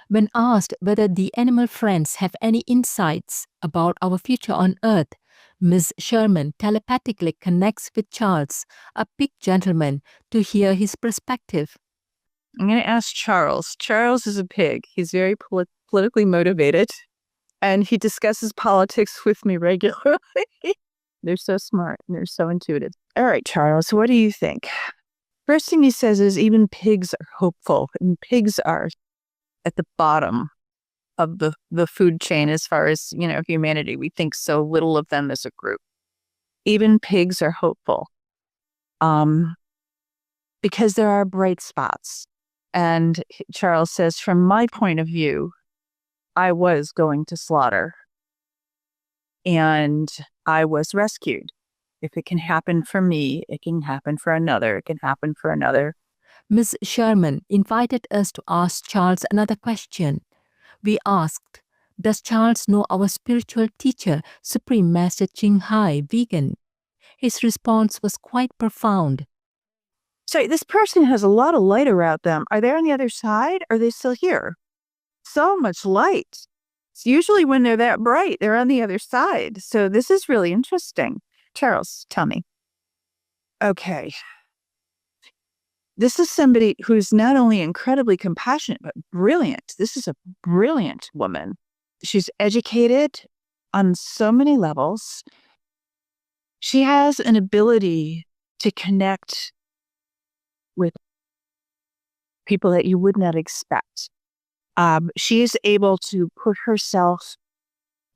When asked whether the animal friends have any insights about our future on Earth, Ms. Sherman telepathically connects with Charles, a pig gentleman, to hear his perspective. I'm going to ask Charles. Charles is a pig. He's very politically motivated, and he discusses politics with me regularly. They're so smart and they're so intuitive. All right, Charles, what do you think? First thing he says is even pigs are hopeful, and pigs are at the bottom of the food chain as far as, humanity. We think so little of them as a group. Even pigs are hopeful because there are bright spots. And Charles says, from my point of view, I was going to slaughter and I was rescued. If it can happen for me, it can happen for another. It can happen for another. Ms. Sherman invited us to ask Charles another question. We asked, does Charles know our spiritual teacher, Supreme Master Chinghai, vegan? His response was quite profound. So this person has a lot of light around them. Are they on the other side? Or are they still here? So much light. It's usually when they're that bright, they're on the other side. So this is really interesting. Charles, tell me. Okay. This is somebody who's not only incredibly compassionate, but brilliant. This is a brilliant woman. She's educated on so many levels. She has an ability to connect with people that you would not expect. She is able to put herself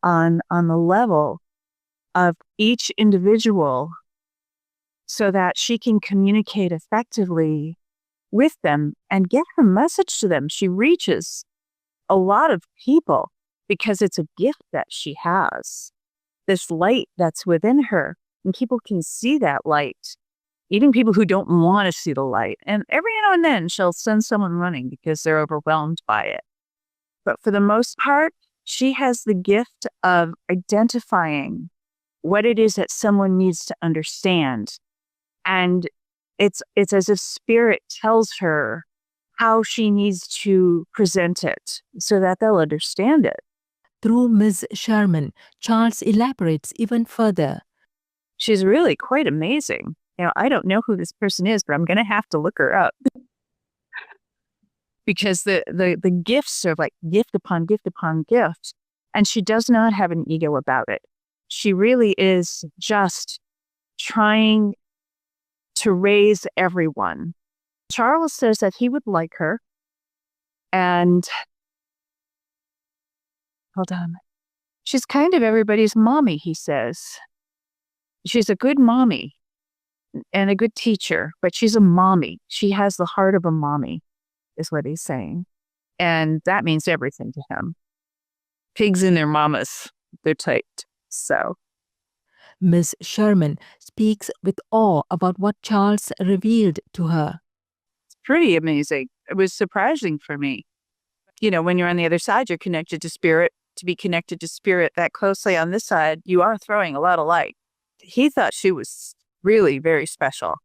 on the level of each individual so that she can communicate effectively with them and get her message to them. She reaches a lot of people because it's a gift that she has, this light that's within her, and people can see that light, even people who don't want to see the light. And every now and then she'll send someone running because they're overwhelmed by it. But for the most part, she has the gift of identifying what it is that someone needs to understand. And it's as if spirit tells her how she needs to present it so that they'll understand it. Through Ms. Sherman, Charles elaborates even further. She's really quite amazing. I don't know who this person is, but I'm going to have to look her up. Because the gifts are like gift upon gift upon gift. And she does not have an ego about it. She really is just trying to raise everyone. Charles says that he would like her. And hold on. She's kind of everybody's mommy, he says. She's a good mommy and a good teacher, but she's a mommy. She has the heart of a mommy, is what he's saying. And that means everything to him. Pigs and their mamas, they're tight. So Ms. Sherman speaks with awe about what Charles revealed to her. It's pretty amazing. It was surprising for me. When you're on the other side, you're connected to spirit. To be connected to spirit that closely on this side, you are throwing a lot of light. He thought she was really very special.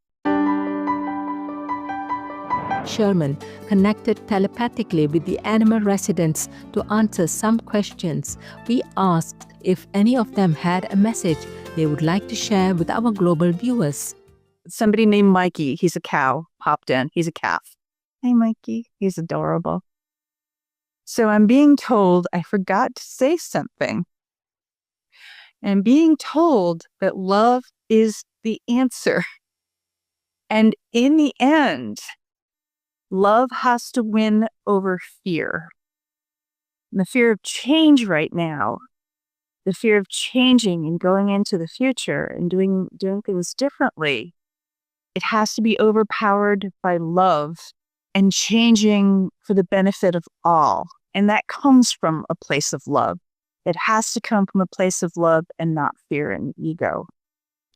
Sherman connected telepathically with the animal residents to answer some questions. We asked if any of them had a message they would like to share with our global viewers. Somebody named Mikey, he's a cow, popped in. He's a calf. Hey, Mikey. He's adorable. So I'm being told I forgot to say something. And being told that love is the answer. And in the end, love has to win over fear. And the fear of change right now, the fear of changing and going into the future and doing things differently, it has to be overpowered by love and changing for the benefit of all. And that comes from a place of love. It has to come from a place of love and not fear and ego.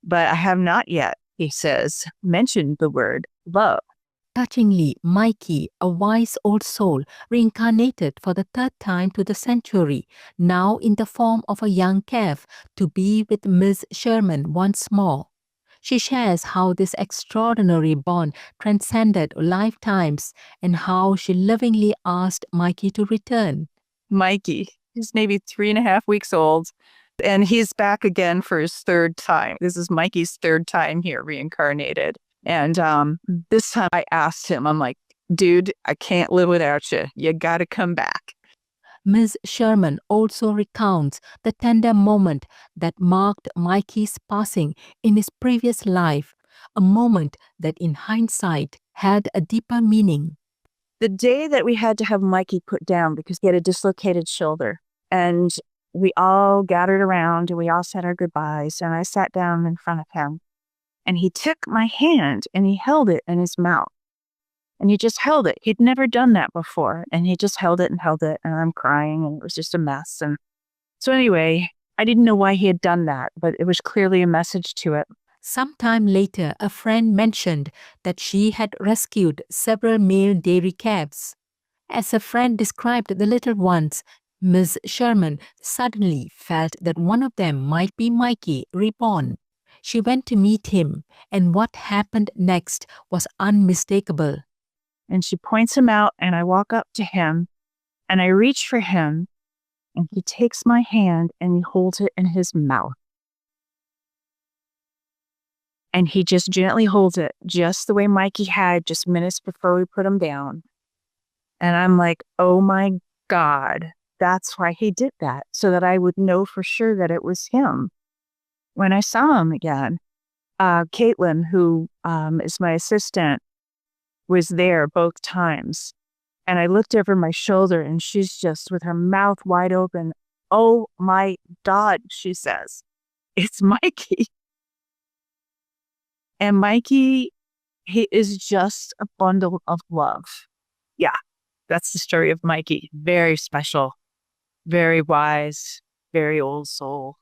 But I have not yet, he says, mentioned the word love. Touchingly, Mikey, a wise old soul, reincarnated for the third time to the sanctuary, now in the form of a young calf, to be with Ms. Sherman once more. She shares how this extraordinary bond transcended lifetimes and how she lovingly asked Mikey to return. Mikey, he's maybe 3.5 weeks old, and he's back again for his third time. This is Mikey's third time here reincarnated. And this time I asked him, I'm like, dude, I can't live without you. You got to come back. Ms. Schurman also recounts the tender moment that marked Mikey's passing in his previous life, a moment that in hindsight had a deeper meaning. The day that we had to have Mikey put down because he had a dislocated shoulder, and we all gathered around and we all said our goodbyes, and I sat down in front of him, and he took my hand and he held it in his mouth. And he just held it. He'd never done that before. And he just held it, and I'm crying, and it was just a mess. And so anyway, I didn't know why he had done that, but it was clearly a message to it. Sometime later, a friend mentioned that she had rescued several male dairy calves. As her friend described the little ones, Ms. Schurman suddenly felt that one of them might be Mikey reborn. She went to meet him, and what happened next was unmistakable. And she points him out, and I walk up to him, and I reach for him, and he takes my hand and he holds it in his mouth. And he just gently holds it, just the way Mikey had just minutes before we put him down. And I'm like, oh my God, that's why he did that, so that I would know for sure that it was him. When I saw him again, Caitlin, who is my assistant, was there both times. And I looked over my shoulder, and she's just with her mouth wide open. Oh my God, she says, it's Mikey. And Mikey, he is just a bundle of love. Yeah, that's the story of Mikey. Very special, very wise, very old soul.